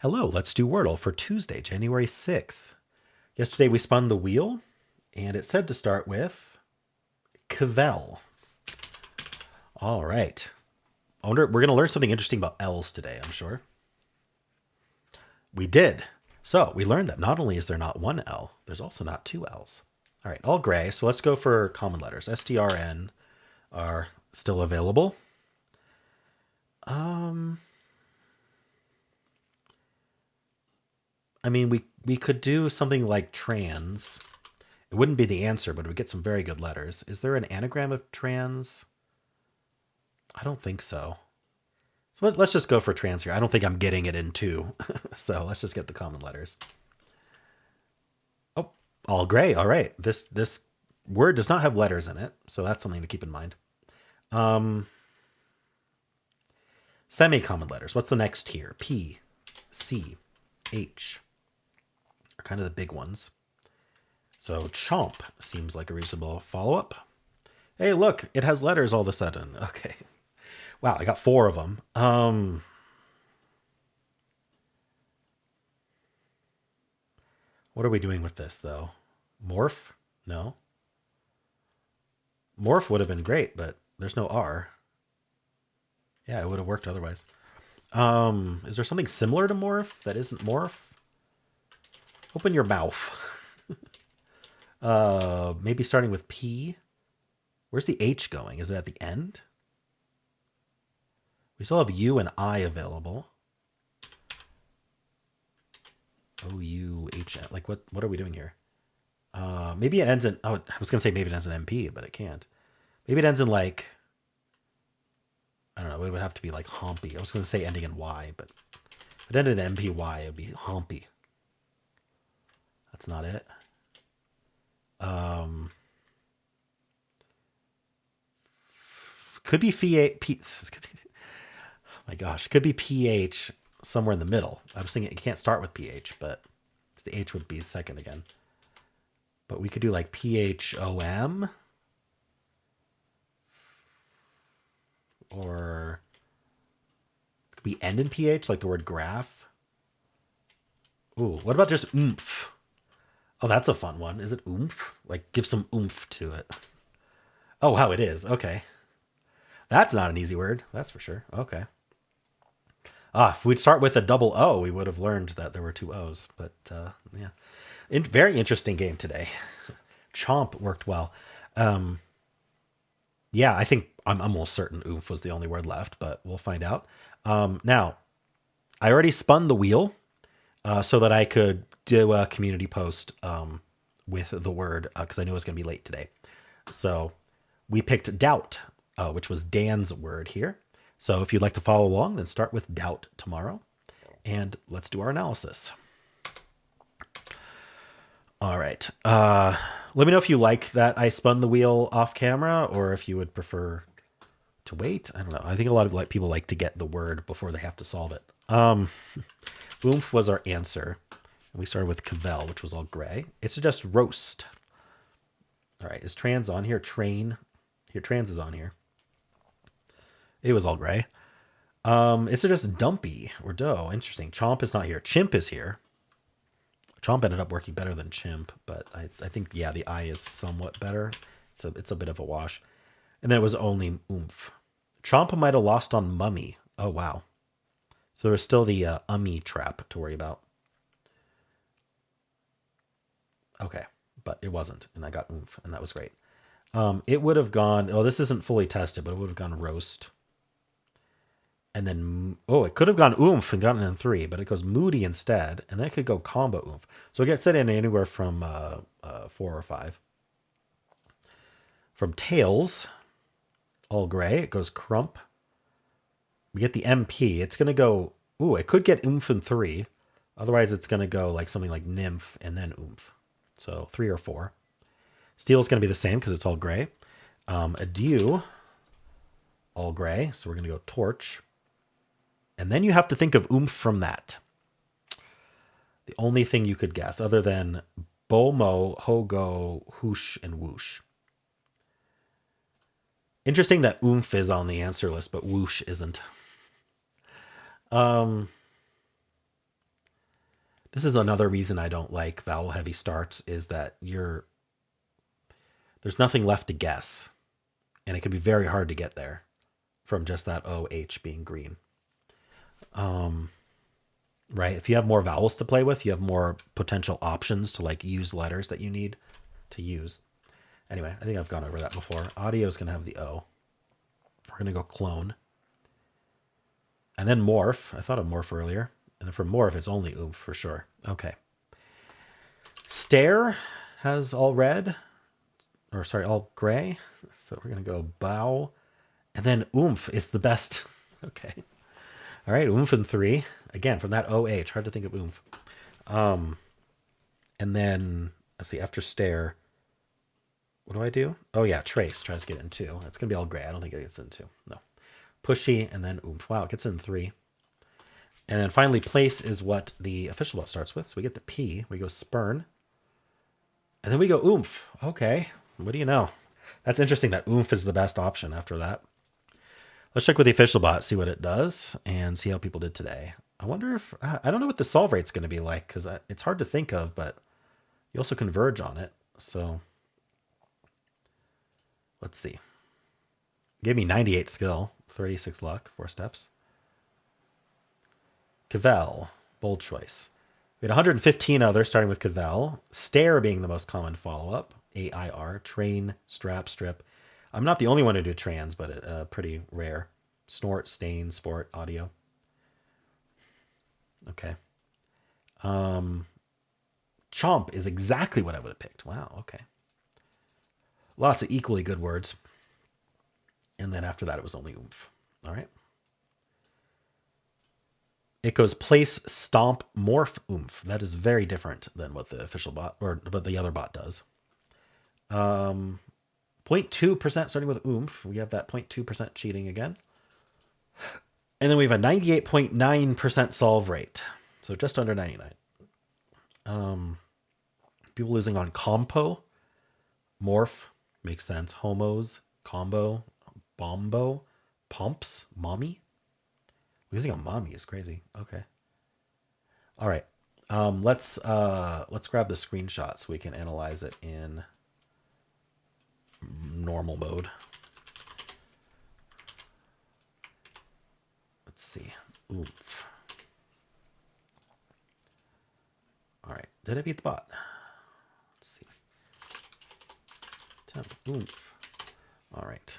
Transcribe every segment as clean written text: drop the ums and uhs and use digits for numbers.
Hello, let's do Wordle for Tuesday, January 6th. Yesterday we spun the wheel, and it said to start with Cavell. All right. We're going to learn something interesting about L's today, I'm sure. We did. So we learned that not only is there not one L, there's also not two L's. All right, all gray. So let's go for common letters. STRN are still available. I mean, we could do something like trans. It wouldn't be the answer, but it would get some very good letters. Is there an anagram of trans? I don't think so. So let's just go for trans here. I don't think I'm getting it in two. So let's just get the common letters. Oh, all gray. All right. This word does not have letters in it, so that's something to keep in mind. Semi-common letters. What's the next tier? P, C, H are kind of the big ones. So chomp seems like a reasonable follow-up. Hey, look, it has letters all of a sudden. Okay. Wow, I got four of them. What are we doing with this, though? Morph? No. Morph would have been great, but there's no R. Yeah, it would have worked otherwise. Is there something similar to morph that isn't morph? Open your mouth. Maybe starting with P. Where's the H going? Is it at the end? We still have U and I available. O-U-H-N. Like, what are we doing here? Maybe it ends in... Oh, I was going to say maybe it ends in MP, but it can't. Maybe it ends in, like... I don't know. It would have to be, like, Hompy. I was going to say ending in Y, but if it ended in MPY, it would be Hompy. That's not it. Could be oh my gosh, could be PH somewhere in the middle. I was thinking it can't start with PH, but the H would be second again. But we could do like PHOM or it could be end in PH, like the word graph. Ooh, what about just oomph? Oh, that's a fun one. Is it oomph? Like give some oomph to it. Oh, wow, it is. Okay. That's not an easy word. That's for sure. Okay. If we'd start with a double O, we would have learned that there were two O's. But yeah, very interesting game today. Chomp worked well. Yeah, I think I'm almost certain oomph was the only word left, but we'll find out. Now, I already spun the wheel so that I could do a community post with the word because I knew it was going to be late today. So we picked doubt, which was Dan's word here. So if you'd like to follow along, then start with doubt tomorrow. And let's do our analysis. All right. Let me know if you like that I spun the wheel off camera or if you would prefer to wait. I don't know. I think a lot of people like to get the word before they have to solve it. Oomph was our answer. We started with Cavell, which was all gray. It's just roast. All right. Is trans on here? Train. Here, trans is on here. It was all gray. It's just dumpy or dough. Interesting. Chomp is not here. Chimp is here. Chomp ended up working better than chimp, but I think, yeah, the I is somewhat better. It's a bit of a wash. And then it was only oomph. Chomp might have lost on mummy. Oh, wow. So there's still the ummy trap to worry about. Okay, but it wasn't, and I got oomph, and that was great. It would have gone... Oh, this isn't fully tested, but it would have gone roast. And then, oh, it could have gone oomph and gotten in 3, but it goes moody instead. And then it could go combo oomph. So it gets set in anywhere from 4 or 5. From tails, all gray, it goes crump. We get the MP. It's going to go, ooh, it could get oomph in 3. Otherwise, it's going to go like something like nymph and then oomph. So 3 or 4. Steel is going to be the same because it's all gray. Adieu, all gray. So we're going to go torch. And then you have to think of oomph from that. The only thing you could guess other than bomo, hogo, whoosh, and whoosh. Interesting that oomph is on the answer list, but whoosh isn't. This is another reason I don't like vowel heavy starts is that there's nothing left to guess. And it can be very hard to get there from just that OH being green. Right? If you have more vowels to play with, you have more potential options to like use letters that you need to use. Anyway, I think I've gone over that before. Audio is going to have the O. We're going to go clone. And then morph. I thought of morph earlier. And then for morph, it's only oomph for sure. Okay. Stare has all red. Or sorry, all gray. So we're going to go bow. And then oomph is the best. Okay. All right, oomph in 3. Again, from that OH. Hard to think of oomph. And then, let's see, after stare, what do I do? Oh, yeah, trace tries to get in 2. That's going to be all gray. I don't think it gets in 2. No. Pushy, and then oomph. Wow, it gets in 3. And then finally, place is what the official bot starts with. So we get the P. We go spurn. And then we go oomph. Okay. What do you know? That's interesting that oomph is the best option after that. Let's check with the official bot, see what it does, and see how people did today. I wonder if... I don't know what the solve rate's going to be like, because it's hard to think of, but you also converge on it. So let's see. Gave me 98 skill, 36 luck, 4 steps. Cavell, bold choice. We had 115 others, starting with Cavell. Stare being the most common follow-up. AIR, train, strap, strip. I'm not the only one to do trans, but pretty rare. Snort, stain, sport, audio. Okay. Chomp is exactly what I would have picked. Wow, okay. Lots of equally good words. And then after that, it was only oomph. All right. It goes place, stomp, morph, oomph. That is very different than what the official bot, or what the other bot does. 0.2% starting with oomph. We have that 0.2% cheating again. And then we have a 98.9% solve rate. So just under 99. People losing on compo, morph, makes sense. Homos, combo, bombo, pumps, mommy. Losing on mommy is crazy. Okay. All right. Let's grab the screenshot so we can analyze it in normal mode. Let's see. Oomph. All right. Did I beat the bot? Let's see. Temp. Oomph. All right.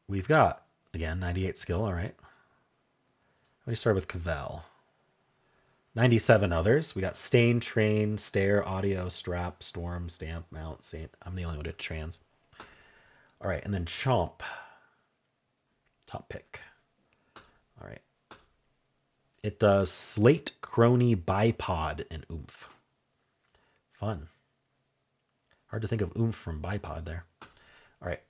We've got, again, 98 skill. All right. Let me start with Cavell. 97 others. We got stain, train, stare, audio, strap, storm, stamp, mount, saint. I'm the only one to trans. All right. And then chomp. Top pick. All right. It does slate, crony, bipod, and oomph. Fun. Hard to think of oomph from bipod there. All right.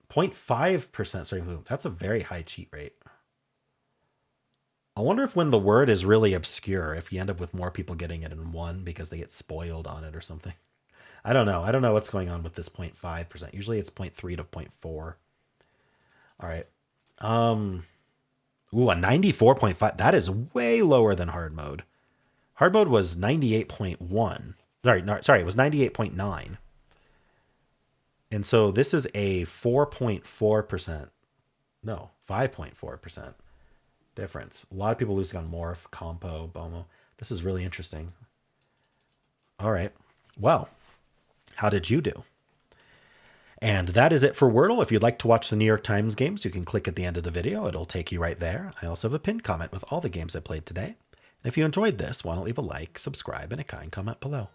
0.5% starting with oomph. That's a very high cheat rate. I wonder if when the word is really obscure, if you end up with more people getting it in 1 because they get spoiled on it or something. I don't know. I don't know what's going on with this 0.5%. Usually it's 0.3 to 0.4. All right. Ooh, a 94.5. That is way lower than hard mode. Hard mode was 98.1. Sorry, it was 98.9. And so this is a 4.4%. No, 5.4% difference. A lot of people losing on morph, compo, bomo. This is really interesting. All right. Well, how did you do? And that is it for Wordle. If you'd like to watch the New York Times games, you can click at the end of the video. It'll take you right there. I also have a pinned comment with all the games I played today. And if you enjoyed this, why don't leave a like, subscribe, and a kind comment below.